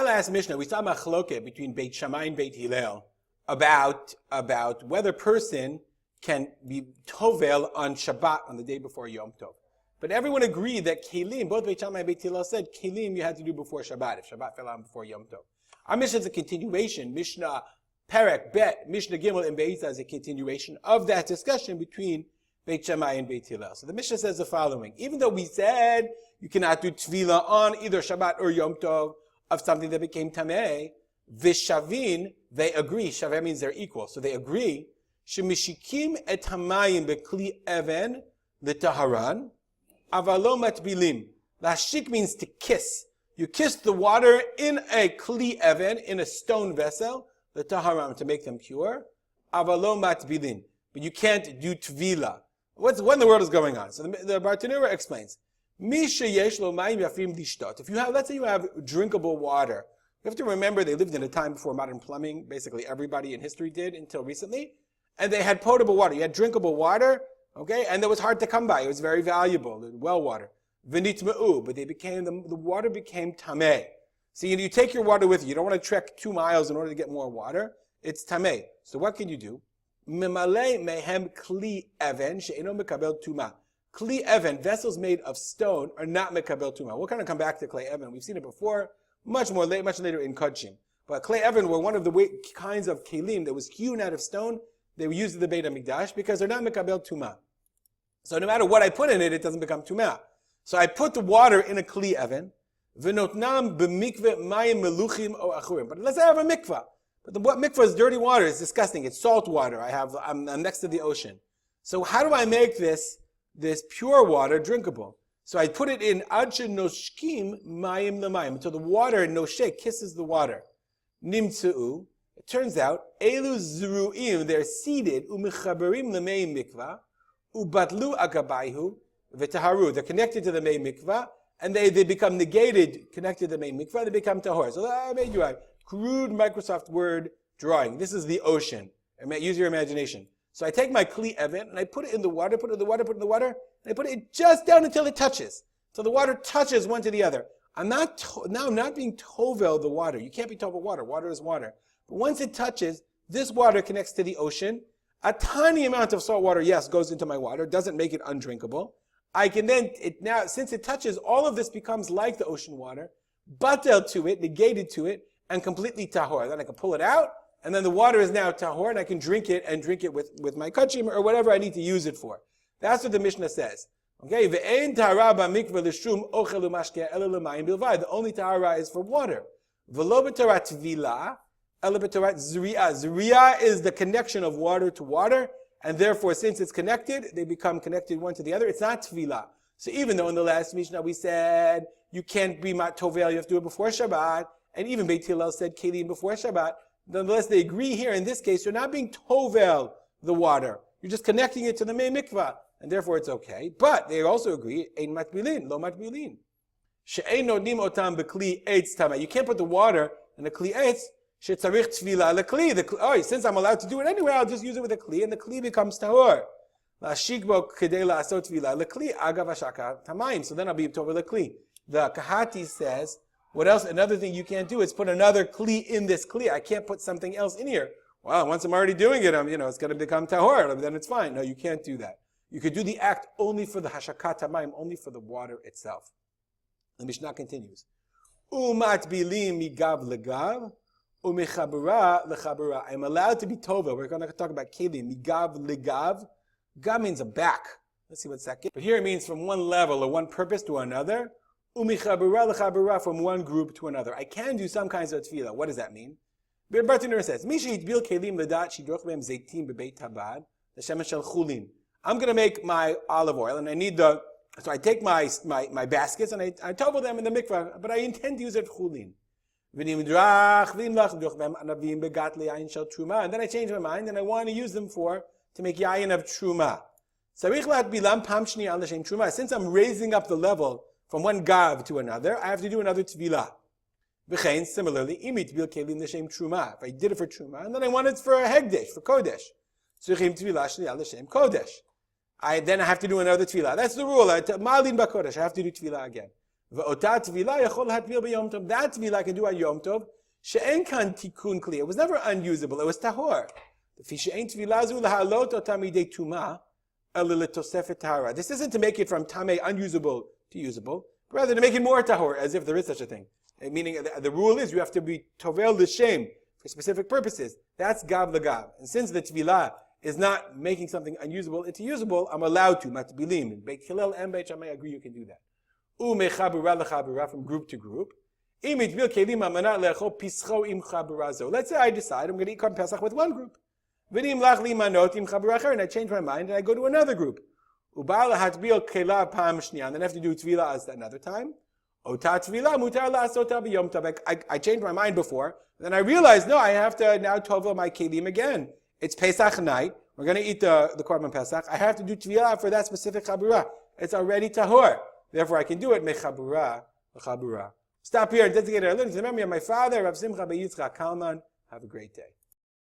our last Mishnah, we saw machloket between Beit Shammai and Beit Hillel about whether a person can be tovel on Shabbat on the day before Yom Tov. But everyone agreed that kelim, both Beit Shammai and Beit Hillel said kelim you had to do before Shabbat, if Shabbat fell on before Yom Tov. Our Mishnah is a continuation. Mishnah Perek Bet, Mishnah Gimel and Beitzah is a continuation of that discussion between Beit Shammai and Beit Hillel. So the Mishnah says the following: even though we said you cannot do Tevillah on either Shabbat or Yom Tov of something that became Tameh, Vishavin, they agree. Shaveh means they're equal. So they agree. Shemishikim et hamayim bekli even l'taharan, avalo matbilim. Lashik means to kiss. You kiss the water in a kli even, in a stone vessel, l'taharan, to make them pure. Avalo matbilim. But you can't do Tevillah. What in the world is going on? So the Bartanura explains. If you have, let's say you have drinkable water. You have to remember they lived in a time before modern plumbing. Basically everybody in history did until recently. And they had potable water. You had drinkable water, okay? And that was hard to come by. It was very valuable, well water. V'nitma'u, but the water became tameh. So you take your water with you. You don't want to trek 2 miles in order to get more water. It's tameh. So what can you do? Memale mehem kli even she'eno mekabel tuma. Kli even, vessels made of stone, are not mekabel tuma. We'll kind of come back to Kli even. We've seen it before, much later in Kodshim. But Kli even were one of the kinds of kelim that was hewn out of stone. They were used in the Beit HaMikdash because they're not mekabel tuma. So no matter what I put in it, it doesn't become tuma. So I put the water in a Kli even. V'notnam b'mikveh mayim meluchim o achurim. But let's say I have a mikvah. But what mikvah is dirty water. It's disgusting. It's salt water. I'm next to the ocean. So how do I make this pure water drinkable? So I put it in ad shenoshkim mayim lemayim, until the water noshek kisses the water. Nimtzeu. It turns out elu zruim, they're seeded umechaberim lemei mikvah ubatlu agabayhu v'taharu. They're connected to the mei mikvah and they become negated, connected to the mei mikvah. They become tahor. So I made you a crude Microsoft Word drawing. This is the ocean. Use your imagination. So I take my Kli even and I put it in the water, and I put it just down until it touches. So the water touches one to the other. I'm not being tovel the water. You can't be tovel water. Water is water. But once it touches, this water connects to the ocean. A tiny amount of salt water, yes, goes into my water. Doesn't make it undrinkable. I can then, since it touches, all of this becomes like the ocean water, batel to it, negated to it, and completely tahor. Then I can pull it out, and then the water is now tahor, and I can drink it with my kachim or whatever I need to use it for. That's what the Mishnah says. Okay, ve'ein tahara b'mikveh l'shum ochel u'mashkeh ela l'mayim bilvad. The only tahara is for water. V'lo b'torah tevillah ela b'torah zri'ah. Zri'ah is the connection of water to water, and therefore, since it's connected, they become connected one to the other. It's not tevillah. So even though in the last Mishnah we said you can't be mat tovel, you have to do it before Shabbat, and even Beit Hillel said kelim before Shabbat, nonetheless they agree here in this case you're not being tovel the water. You're just connecting it to the mei mikvah, and therefore it's okay. But they also agree, ein matbilin, lo matbilin. She'ein nodim otam bekli eitz tama. You can't put the water in a kli eitz, she'tzarich tefillah lekli. Since I'm allowed to do it anyway, I'll just use it with a kli, and the kli becomes tahor. Lashikbo kedei la'asot tefillah lekli agav hashaka tamayim. So then I'll be tovel lekli. The Kahati says, what else? Another thing you can't do is put another kli in this kli. I can't put something else in here. Well, once I'm already doing it, it's going to become tahor. Then it's fine. No, you can't do that. You could do the act only for the hashakat hamayim, only for the water itself. The Mishnah continues. Umat bilim migav legav, umechabura lechabura. I'm allowed to be tovel. We're going to talk about kelim. Migav legav. Gav means a back. Let's see what's that. But here it means from one level or one purpose to another. Umichabura lechabura, from one group to another. I can do some kinds of tefillah. What does that mean? Bartanura says, Mishit kelim ledat shidroch behem zeitim bebeit habad l'shemesh shel chulin. I'm going to make my olive oil, and I need so I take my baskets and I tovel them in the mikvah, but I intend to use it for chulin. And then I change my mind and I want to use them to make yayin of truma. Since I'm raising up the level from one gav to another, I have to do another tevillah. Similarly, if I did it for truma, and then I want it for a hegdesh, for kodesh. I have to do another tevillah. That's the rule. Malin bakodesh. I have to do tevillah again. That Tevillah I can do on Yom Tov. She'en kan tikun kli. It was never unusable. It was tahor. This isn't to make it from tameh unusable to usable, but rather to make it more tahor, as if there is such a thing. Meaning the rule is you have to be tovel l'shem for specific purposes. That's gav l'gav. And since the Tevillah is not making something unusable into usable, I'm allowed to. Matbilim. Beit Hillel and Beit Shammai agree you can do that. From group to group. Let's say I decide I'm going to eat Korban Pesach with one group. And I change my mind and I go to another group. And then I have to do Tevillah another time. I changed my mind before. Then I realized, no, I have to now tovel my kelim again. It's Pesach night. We're going to eat the Korban Pesach. I have to do Tevillah for that specific chabura. It's already tahor. Therefore, I can do it mechabura l'chabura. Stop here and dedicate our learning to the memory of my father, Rav Simcha ben Yitzchak Kalman. Have a great day.